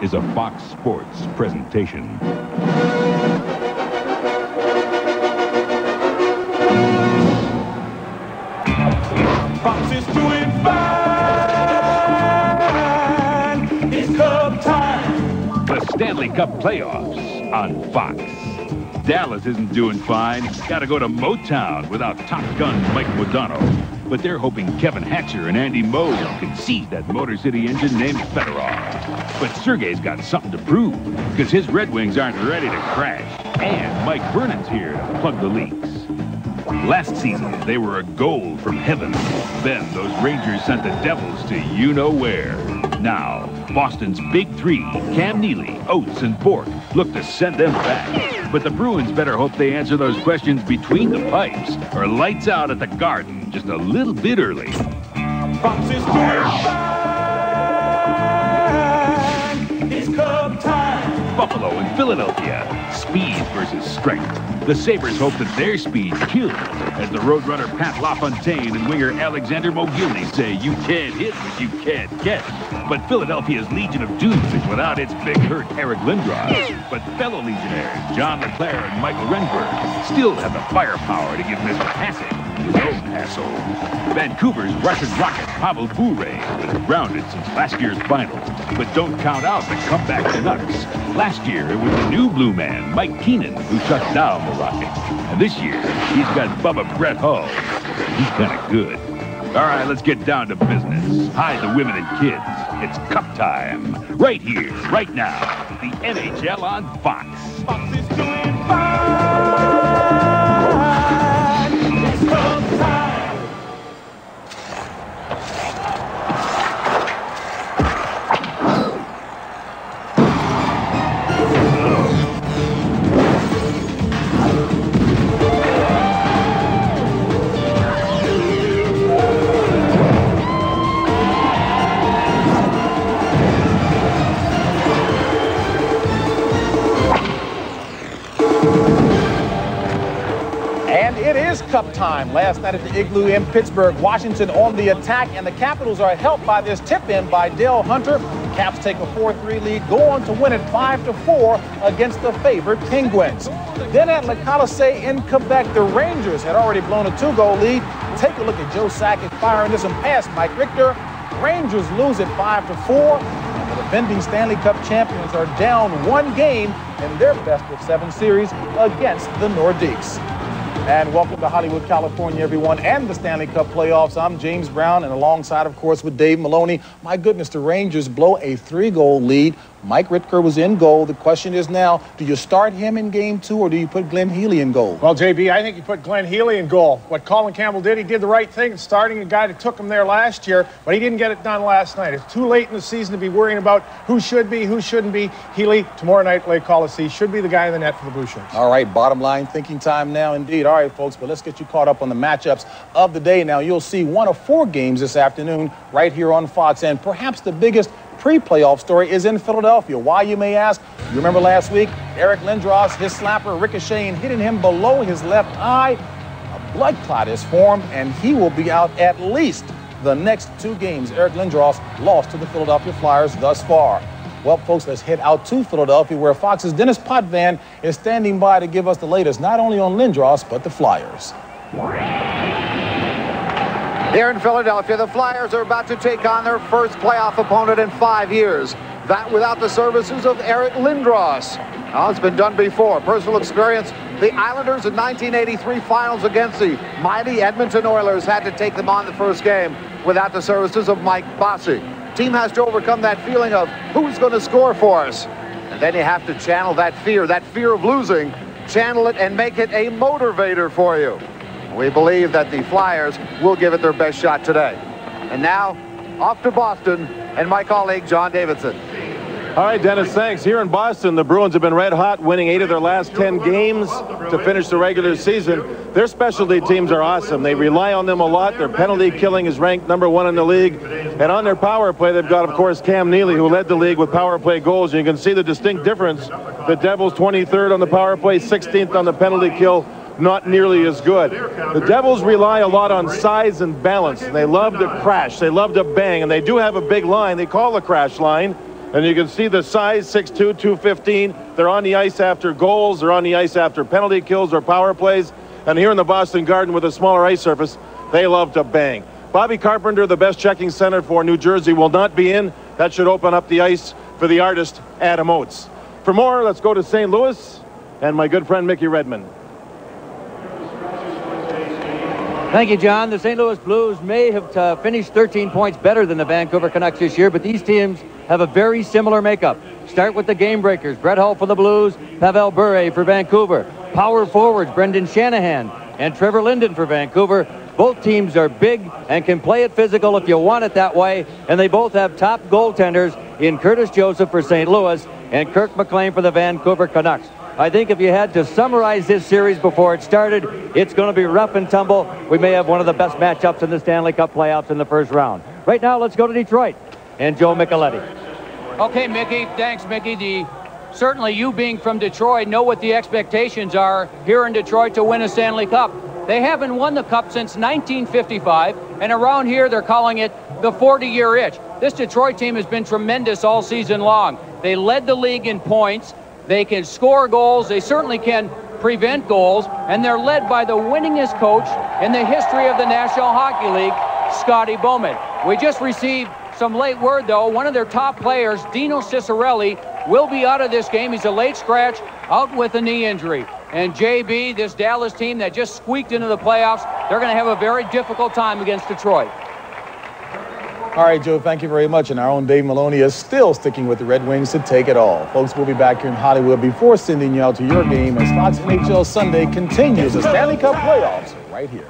is a Fox Sports presentation. Fox is doing fine. It's Cub time. The Stanley Cup playoffs on Fox. Dallas isn't doing fine. Got to go to Motown without Top Gun Mike Modano. But they're hoping Kevin Hatcher and Andy Moe can seize that Motor City engine named Fedorov. But Sergei's got something to prove, because his Red Wings aren't ready to crash. And Mike Vernon's here to plug the leaks. Last season, they were a goal from heaven. Then those Rangers sent the Devils to you-know-where. Now, Boston's big three, Cam Neely, Oates, and Bourque, look to send them back. But the Bruins better hope they answer those questions between the pipes, or lights out at the Garden just a little bit early. Fox is doing fine. It's Cub time. Buffalo and Philadelphia, speed versus strength. The Sabres hope that their speed kills, as the Roadrunner Pat LaFontaine and winger Alexander Mogilny say you can't hit what you can't catch. But Philadelphia's Legion of Doom is without its big hurt Eric Lindros. But fellow Legionnaires John LeClaire and Michael Renberg still have the firepower to give Mr. Hassett his own hassle. Vancouver's Russian rocket Pavel Bure was grounded since last year's final. But don't count out the comeback Canucks. Last year, it was the new blue man, Mike Keenan, who shut down the Rocket. And this year, he's got Bubba Brett Hull. He's kind of good. All right, let's get down to business. Hide the women and kids. It's Cup time. Right here, right now. The NHL on Fox. Fox is doing fine. It's Cub time. Cup time. Last night at the Igloo in Pittsburgh, Washington on the attack, and the Capitals are helped by this tip-in by Dale Hunter. Caps take a 4-3 lead, go on to win it 5-4 against the favored Penguins. Then at Le Colisée in Quebec, the Rangers had already blown a 2-goal lead. Take a look at Joe Sakic firing this one past Mike Richter. Rangers lose it 5-4. And the defending Stanley Cup champions are down one game in their best-of-7 series against the Nordiques. And welcome to Hollywood, California, everyone, and the Stanley Cup playoffs. I'm James Brown, and alongside, of course, with Dave Maloney. My goodness, the Rangers blow a 3-goal lead. Mike Richter was in goal. The question is now, do you start him in game 2, or do you put Glenn Healy in goal? Well, JB, I think you put Glenn Healy in goal. What Colin Campbell did, he did the right thing, starting a guy that took him there last year, but he didn't get it done last night. It's too late in the season to be worrying about who should be, who shouldn't be. Healy, tomorrow night, Lake Coliseum, should be the guy in the net for the Blue Shirts. All right, bottom line thinking time now indeed. All right, folks, but let's get you caught up on the matchups of the day. Now, you'll see one of 4 games this afternoon right here on Fox, and perhaps the biggest pre-playoff story is in Philadelphia. Why, you may ask? You remember last week, Eric Lindros, his slapper ricocheting, hitting him below his left eye. A blood clot is formed, and he will be out at least the next 2 games. Eric Lindros lost to the Philadelphia Flyers thus far. Well, folks, let's head out to Philadelphia, where Fox's Dennis Potvin is standing by to give us the latest, not only on Lindros, but the Flyers. Here in Philadelphia, the Flyers are about to take on their first playoff opponent in 5 years. That without the services of Eric Lindros. Now, it's been done before. Personal experience, the Islanders in 1983 finals against the mighty Edmonton Oilers had to take them on the first game without the services of Mike Bossy. Team has to overcome that feeling of who's going to score for us. And then you have to channel that fear of losing, channel it and make it a motivator for you. We believe that the Flyers will give it their best shot today. And now, off to Boston and my colleague, John Davidson. All right, Dennis, thanks. Here in Boston, the Bruins have been red hot, winning 8 of their last 10 games to finish the regular season. Their specialty teams are awesome. They rely on them a lot. Their penalty killing is ranked #1 in the league. And on their power play, they've got, of course, Cam Neely, who led the league with power play goals. And you can see the distinct difference. The Devils 23rd on the power play, 16th on the penalty kill. Not nearly as good. The Devils rely a lot on size and balance. They love to crash. They love to bang. And they do have a big line. They call the crash line. And you can see the size, 6'2", 215. They're on the ice after goals. They're on the ice after penalty kills or power plays. And here in the Boston Garden with a smaller ice surface, they love to bang. Bobby Carpenter, the best checking center for New Jersey, will not be in. That should open up the ice for the artist, Adam Oates. For more, let's go to St. Louis and my good friend Mickey Redmond. Thank you, John. The St. Louis Blues may have finished 13 points better than the Vancouver Canucks this year, but these teams have a very similar makeup. Start with the game breakers. Brett Hull for the Blues, Pavel Bure for Vancouver. Power forwards, Brendan Shanahan and Trevor Linden for Vancouver. Both teams are big and can play it physical if you want it that way, and they both have top goaltenders in Curtis Joseph for St. Louis and Kirk McLean for the Vancouver Canucks. I think if you had to summarize this series before it started, it's going to be rough and tumble. We may have one of the best matchups in the Stanley Cup playoffs in the first round. Right now, let's go to Detroit and Joe Micheletti. Okay, Mickey. Thanks, Mickey. Certainly you being from Detroit know what the expectations are here in Detroit to win a Stanley Cup. They haven't won the Cup since 1955, and around here they're calling it the 40-year itch. This Detroit team has been tremendous all season long. They led the league in points. They can score goals. They certainly can prevent goals. And they're led by the winningest coach in the history of the National Hockey League, Scotty Bowman. We just received some late word, though. One of their top players, Dino Ciccarelli, will be out of this game. He's a late scratch, out with a knee injury. And JB, this Dallas team that just squeaked into the playoffs, they're going to have a very difficult time against Detroit. All right, Joe, thank you very much. And our own Dave Maloney is still sticking with the Red Wings to take it all. Folks, we'll be back here in Hollywood before sending you out to your game as Fox NHL Sunday continues the Stanley Cup playoffs right here.